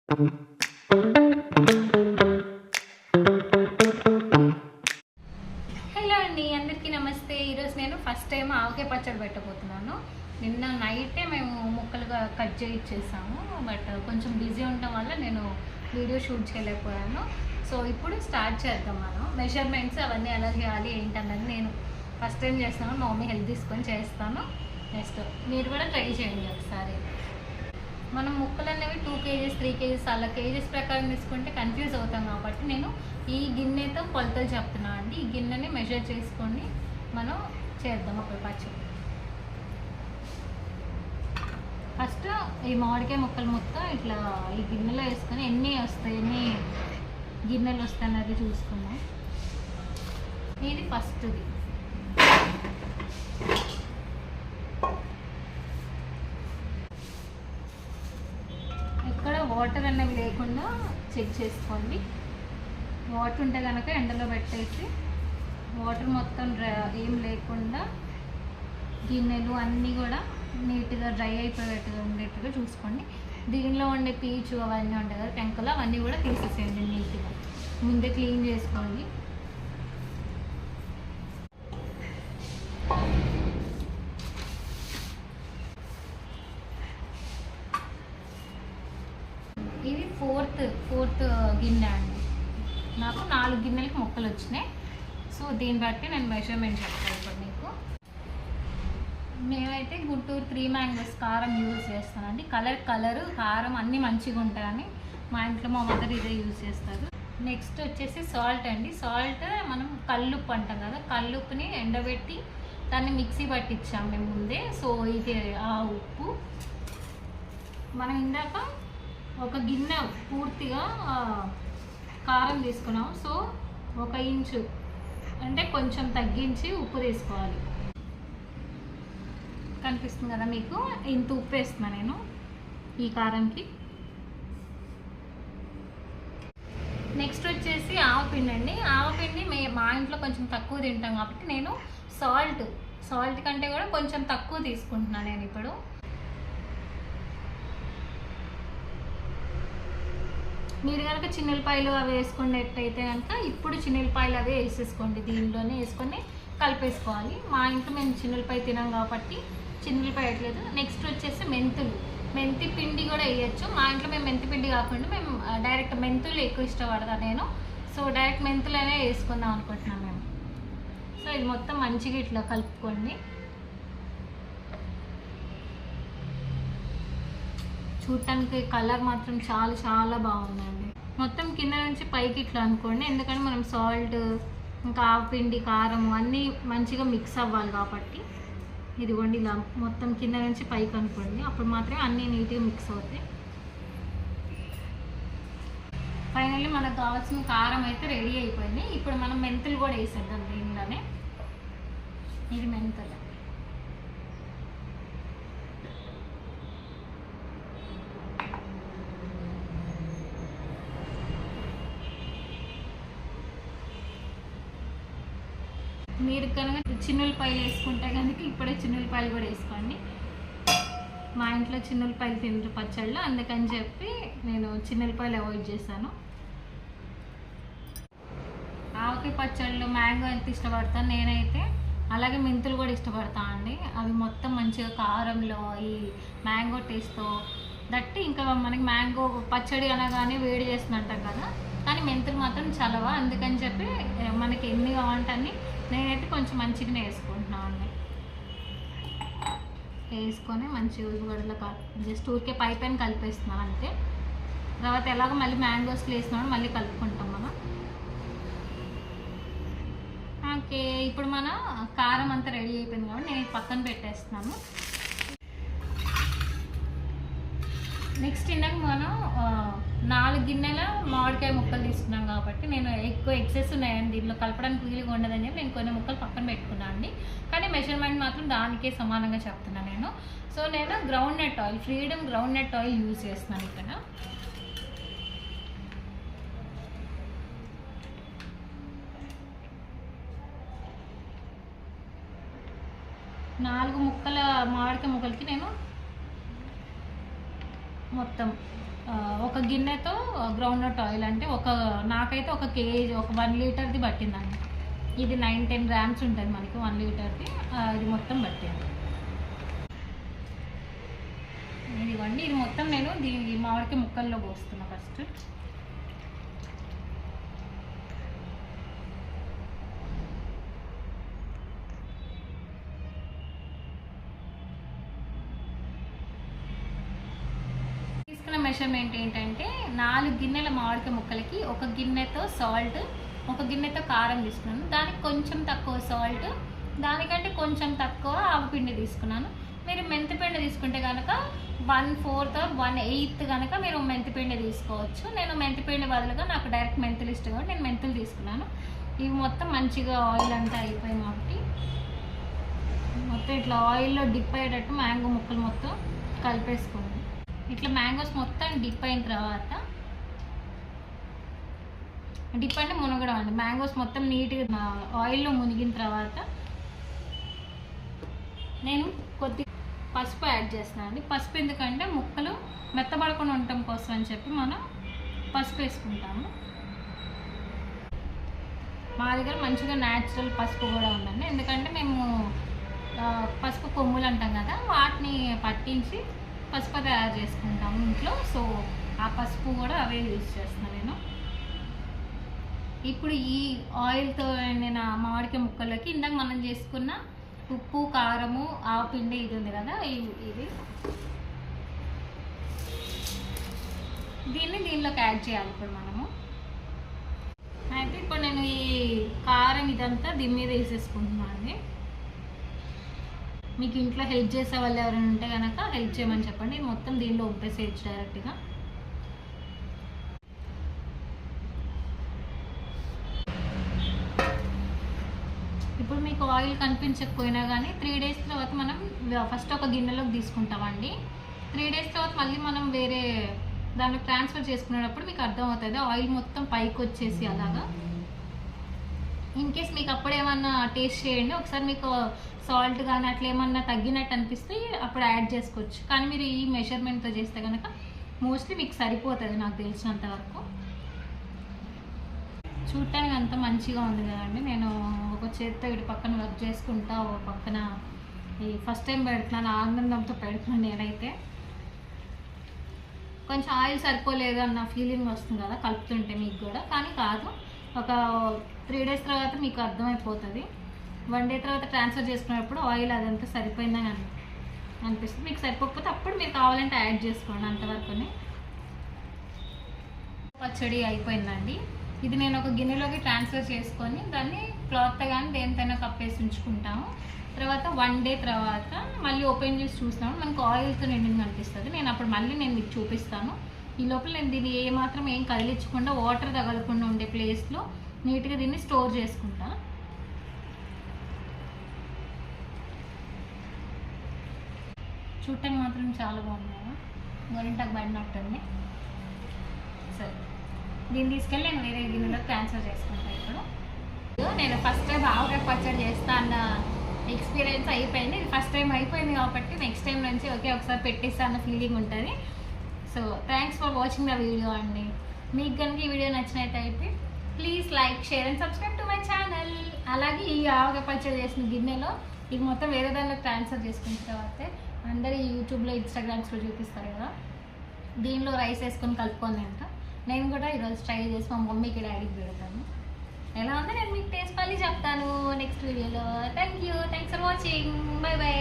Hello అండి, అందరికీ నమస్తే. ఈరోజు నేను ఫస్ట్ టైం ఆవకాయ పచ్చడి పెట్టబోతున్నాను. నిన్న నైటే మేము ముక్కలుగా కట్ చేయించేసాము, బట్ కొంచెం బిజీ ఉండటం వల్ల నేను వీడియో షూట్ చేయలేకపోయాను. సో ఇప్పుడు స్టార్ట్ చేద్దాం. మనం మెజర్మెంట్స్ అవన్నీ ఎలా చేయాలి ఏంటన్నది నేను ఫస్ట్ టైం చేస్తాను. మా మమ్మీ హెల్ప్ తీసుకొని చేస్తాను. నెక్స్ట్ మీరు కూడా ట్రై చేయండి ఒకసారి. మనం ముక్కలు అనేవి 2 kgs 3 kgs అలా కేజీస్ ప్రకారం తీసుకుంటే కన్ఫ్యూజ్ అవుతాం కాబట్టి నేను ఈ గిన్నెతో కొలతలు చెప్తున్నాను అండి. ఈ గిన్నెని మెజర్ చేసుకొని మనం చేద్దాం ఒక పచ్చడి. ఫస్ట్ ఈ మామిడికాయ ముక్కలు మొత్తం ఇట్లా ఈ గిన్నెలో వేసుకొని ఎన్ని గిన్నెలు వస్తాయి అన్నది చూసుకుందాం. ఇది ఫస్ట్ది. ఇక్కడ వాటర్ అనేవి లేకుండా చెక్ చేసుకోండి. వాటర్ ఉంటే కనుక ఎండలో పెట్టేసి వాటర్ మొత్తం ఏం లేకుండా గిన్నెలు అన్నీ కూడా నీట్గా డ్రై అయిపోయేట్టుగా ఉండేట్టుగా చూసుకోండి. దీనిలో ఉండే పీచు అవన్నీ ఉంటాయి కదా, పెంకలు అవన్నీ కూడా తీసేసేయండి. నీట్గా ముందే క్లీన్ చేసుకోండి. ఇది ఫోర్త్ గిన్నె అండి. నాకు 4 గిన్నెలకి ముక్కలు వచ్చినాయి. సో దీన్ని బట్టి నేను మెజర్మెంట్ చెప్తాను ఇప్పుడు మీకు. మేమైతే గుంటూరు 3 మ్యాంగోస్ కారం యూజ్ చేస్తానండి. కలరు కారం అన్నీ మంచిగా ఉంటాయని మా ఇంట్లో మా మదర్ ఇదే యూజ్ చేస్తారు. నెక్స్ట్ వచ్చేసి సాల్ట్ అండి. సాల్ట్ మనం కల్లుప్పు అంటాం కదా, కల్లుప్పుని ఎండబెట్టి దాన్ని మిక్సీ పట్టించాం మేము ముందే. సో ఇది ఆ ఉప్పు. మనం ఇందాక ఒక గిన్నె పూర్తిగా కారం తీసుకున్నాం. సో 1 ఇంచు అంటే కొంచెం తగ్గించి ఉప్పు తీసుకోవాలి. కనిపిస్తుంది కదా మీకు, ఇంత ఉప్పు వేస్తున్నా నేను ఈ కారంకి. నెక్స్ట్ వచ్చేసి ఆవపిండి అండి. ఆవపిండి మా ఇంట్లో కొంచెం తక్కువ తింటాం కాబట్టి నేను సాల్ట్ కంటే కూడా కొంచెం తక్కువ తీసుకుంటున్నాను నేను ఇప్పుడు. మీరు కనుక చిన్నెలపాయలు అవి వేసుకునేట్టయితే కనుక ఇప్పుడు చిన్నెలపాయలు అవే వేసేసుకోండి. దీనిలోనే వేసుకొని కలిపేసుకోవాలి. మా ఇంట్లో మేము చిన్నెలపాయ తినాం కాబట్టి చిన్నెలపాయ వేయట్లేదు. నెక్స్ట్ వచ్చేసి మెంతి పిండి కూడా వేయచ్చు. మా ఇంట్లో మేము మెంతి పిండి కాకుండా మేము డైరెక్ట్ మెంతులు ఎక్కువ ఇష్టపడతాను నేను. సో డైరెక్ట్ మెంతులనే వేసుకుందాం అనుకుంటున్నాం మేము. సో ఇది మొత్తం మంచిగా ఇట్లా కలుపుకోండి. చూడటానికి కలర్ మాత్రం చాలా చాలా బాగుందండి. మొత్తం కింద నుంచి పైకి ఇట్లా అనుకోండి, ఎందుకంటే మనం సాల్ట్ ఇంకా ఆవపిండి కారం అన్నీ మంచిగా మిక్స్ అవ్వాలి కాబట్టి. ఇదిగోండి ఇలా మొత్తం కింద నుంచి పైకి అనుకోండి, అప్పుడు మాత్రమే అన్నీ నీట్గా మిక్స్ అవుతాయి. ఫైనల్లీ మనకు కావాల్సిన కారం అయితే రెడీ అయిపోయింది. ఇప్పుడు మనం మెంతులు కూడా వేసేద్దాం దీనిలోనే. ఇది మెంతులు. మీరు కనుక చిన్నులపాయలు వేసుకుంటే కనుక ఇప్పుడే చిన్నులపాయలు కూడా వేసుకోండి. మా ఇంట్లో చిన్నులపాయలు తింటారు పచ్చళ్ళు, అందుకని చెప్పి నేను చిన్నులపాయలు అవాయిడ్ చేశాను. ఆవకాయ పచ్చళ్ళు మ్యాంగో ఎంత ఇష్టపడతాను నేనైతే, అలాగే మెంతులు కూడా ఇష్టపడతాను అండి. అవి మొత్తం మంచిగా కారంలో ఈ మ్యాంగో టేస్ట్తో దట్టి, ఇంకా మనకి మ్యాంగో పచ్చడి అనగానే వేడి చేస్తుంటాం కదా, కానీ మెంతులు మాత్రం చలవ. అందుకని చెప్పి మనకి ఎన్ని కావాలంటే నేనైతే కొంచెం మంచిగానే వేసుకుంటున్నాను అండి. వేసుకొని మంచిగా ఉల్లిగడ్డలో జస్ట్ ఊరికే పైన కలిపేస్తున్నాను అంతే. తర్వాత ఎలాగో మళ్ళీ మ్యాంగోస్లో వేసినాడు మళ్ళీ కలుపుకుంటాం మనం. ఓకే, ఇప్పుడు మన కారం అంతా రెడీ అయిపోయింది కాబట్టి నేను పక్కన పెట్టేస్తున్నాను. నెక్స్ట్ ఇందాక మనం 4 గిన్నెల మామిడికాయ ముక్కలు తీసుకున్నాం కాబట్టి నేను ఎక్కువ ఎక్సెస్ ఉన్నాయండి దీనిలో కలపడానికి వీలుగా ఉండదని చెప్పి నేను కొన్ని ముక్కలు పక్కన పెట్టుకున్నాను అండి. కానీ మెజర్మెంట్ మాత్రం దానికే సమానంగా చెప్తున్నాను నేను. సో నేను groundnut oil, freedom groundnut oil use చేస్తున్నాను ఇక్కడ. 4 ముక్కల మామిడికాయ ముక్కలకి నేను మొత్తం ఒక గిన్నెతో గ్రౌండ్నట్ ఆయిల్ అంటే నాకైతే ఒక కేజీ, ఒక 1 లీటర్ది పట్టిందండి. ఇది 9-10 గ్రామ్స్ ఉంటుంది మనకి 1 లీటర్ది. ఇది మొత్తం పట్టింది. ఇదిగోండి, ఇది మొత్తం నేను దీని మామిడికాయ ముక్కల్లో పోస్తున్నా ఫస్ట్. మెషర్మెంట్ ఏంటంటే 4 గిన్నెల మామిడికాయ ముక్కలకి 1 గిన్నెతో సాల్ట్, 1 గిన్నెతో కారం తీసుకున్నాను. దానికి కొంచెం తక్కువ సాల్ట్, దానికంటే కొంచెం తక్కువ ఆవపిండి తీసుకున్నాను. మీరు మెంతిపిండి తీసుకుంటే కనుక 1/4 or 1/8 కనుక మీరు మెంతిపిండి తీసుకోవచ్చు. నేను మెంతిపిండి బదులుగా నాకు డైరెక్ట్ మెంతులు ఇష్టం కాబట్టి నేను మెంతులు తీసుకున్నాను. ఇవి మొత్తం మంచిగా ఆయిల్ అంతా అయిపోయింది కాబట్టి మొత్తం ఇట్లా ఆయిల్లో డిప్ అయ్యేటట్టు మ్యాంగో ముక్కలు మొత్తం కలిపేసుకోండి. ఇట్లా మ్యాంగోస్ మొత్తం డిప్ అయిన తర్వాత, డిప్ అంటే మునగడం అండి, మ్యాంగోస్ మొత్తం నీట్గా ఆయిల్లో మునిగిన తర్వాత నేను కొద్దిగా పసుపు యాడ్ చేస్తున్నాను అండి. పసుపు ఎందుకంటే ముక్కలు మెత్తబడకుండా ఉండటం కోసం అని చెప్పి మనం పసుపు వేసుకుంటాము. మా దగ్గర మంచిగా న్యాచురల్ పసుపు కూడా ఉందండి. ఎందుకంటే మేము పసుపు కొమ్ములు అంటాం కదా, వాటిని పట్టించి పసుపు తయారు చేసుకుంటాము ఇంట్లో. సో ఆ పసుపు కూడా అవే యూజ్ చేస్తున్నాను నేను. ఇప్పుడు ఈ ఆయిల్తో నేను మామిడికాయ ముక్కలకి ఇందాక మనం చేసుకున్న ఉప్పు, కారము, ఆవపిండి ఇది ఉంది కదా, ఇది దీనిలోకి యాడ్ చేయాలి ఇప్పుడు మనము. అయితే ఇప్పుడు నేను ఈ కారం ఇదంతా దీని మీద వేసేసుకుంటున్నాను అండి. మీకు ఇంట్లో హెల్ప్ చేసే వాళ్ళు ఎవరైనా ఉంటే కనుక హెల్ప్ చేయమని చెప్పండి. మొత్తం దీనిలో ఉంపేసేయచ్చు డైరెక్ట్గా. ఇప్పుడు మీకు ఆయిల్ కనిపించకపోయినా కానీ 3 days తర్వాత మనం ఫస్ట్ ఒక గిన్నెలోకి తీసుకుంటామండి. 3 days తర్వాత మళ్ళీ మనం వేరే దాన్ని ట్రాన్స్ఫర్ చేసుకునేటప్పుడు మీకు అర్థమవుతుంది ఆయిల్ మొత్తం పైకి వచ్చేసి అలాగా. ఇన్ కేస్ మీకు అప్పుడు ఏమన్నా టేస్ట్ చేయండి, ఒకసారి మీకు సాల్ట్ కానీ అట్లా ఏమన్నా తగ్గినట్టు అనిపిస్తే అప్పుడు యాడ్ చేసుకోవచ్చు. కానీ మీరు ఈ మెజర్మెంట్తో చేస్తే కనుక మోస్ట్లీ మీకు సరిపోతుంది నాకు తెలిసినంత వరకు. చూడటానికి అంత మంచిగా ఉంది కదండి. నేను ఒక చేత్తో ఇటు పక్కన వర్క్ చేసుకుంటా, ఒక పక్కన ఈ ఫస్ట్ టైం పెడుతున్నాను, ఆనందంతో పెడుతున్నాను. నేనైతే కొంచెం ఆయిల్ సరిపోలేదు అన్న ఫీలింగ్ వస్తుంది కదా కలుపుతుంటే మీకు కూడా, కానీ కాదు. ఒక 3 days తర్వాత మీకు అర్థమైపోతుంది. 1 day తర్వాత ట్రాన్స్ఫర్ చేసుకున్నప్పుడు ఆయిల్ అదంతా సరిపోయిందని అనిపిస్తుంది. మీకు సరిపోకపోతే అప్పుడు మీరు కావాలంటే యాడ్ చేసుకోండి. అంతవరకునే పచ్చడి అయిపోయిందండి. ఇది నేను ఒక గిన్నెలోకి ట్రాన్స్ఫర్ చేసుకొని దాన్ని క్లాత్తో కానీ దేనితోనైనా కప్పేసి ఉంచుకుంటాము. తర్వాత 1 day తర్వాత మళ్ళీ ఓపెన్ చేసి చూస్తాము, మనకు ఆయిల్తో నిండింది అనిపిస్తుంది. నేను అప్పుడు మళ్ళీ మీకు చూపిస్తాను. ఈ లోపల నేను దీన్ని ఏమాత్రం ఏం కదిలించకుండా వాటర్ తగలకుండా ఉండే ప్లేస్లో నీట్గా దీన్ని స్టోర్ చేసుకుంటా. చూడటానికి మాత్రం చాలా బాగుంది కదా, గోరింటాకు పడినట్టుంది. సరే, దీన్ని తీసుకెళ్ళి నేను వేరే గిన్నెలో ట్రాన్స్ఫర్ చేసుకుంటాను. ఇప్పుడు నేను ఫస్ట్ టైం ఆవకాయ పచ్చడి చేస్తా అన్న ఎక్స్పీరియన్స్ అయిపోయింది. ఇది ఫస్ట్ టైం అయిపోయింది కాబట్టి నెక్స్ట్ టైం నుంచి ఒకసారి పెట్టేస్తా అన్న ఫీలింగ్ ఉంటుంది. So thanks for watching the video అండి. మీకు కనుక ఈ వీడియో నచ్చినట్టయితే please like, share and subscribe to my channel. అలాగే ఈ ఆవకాయ పచ్చడి చేసిన గిన్నెలో ఇది మొత్తం వేరే దానిలో ట్రాన్స్ఫర్ చేసుకున్న తర్వాత అందరూ యూట్యూబ్లో, ఇన్స్టాగ్రామ్స్లో చూపిస్తారు కదా, దీనిలో రైస్ వేసుకొని కలుపుకొని తింటా. నేను కూడా ఈరోజు ట్రై చేసి మా మమ్మీకి, డాడీకి పెడతాను. ఎలా ఉందో నేను మీకు టేస్ట్ మళ్ళీ చెప్తాను నెక్స్ట్ వీడియోలో. Thanks for watching. By by.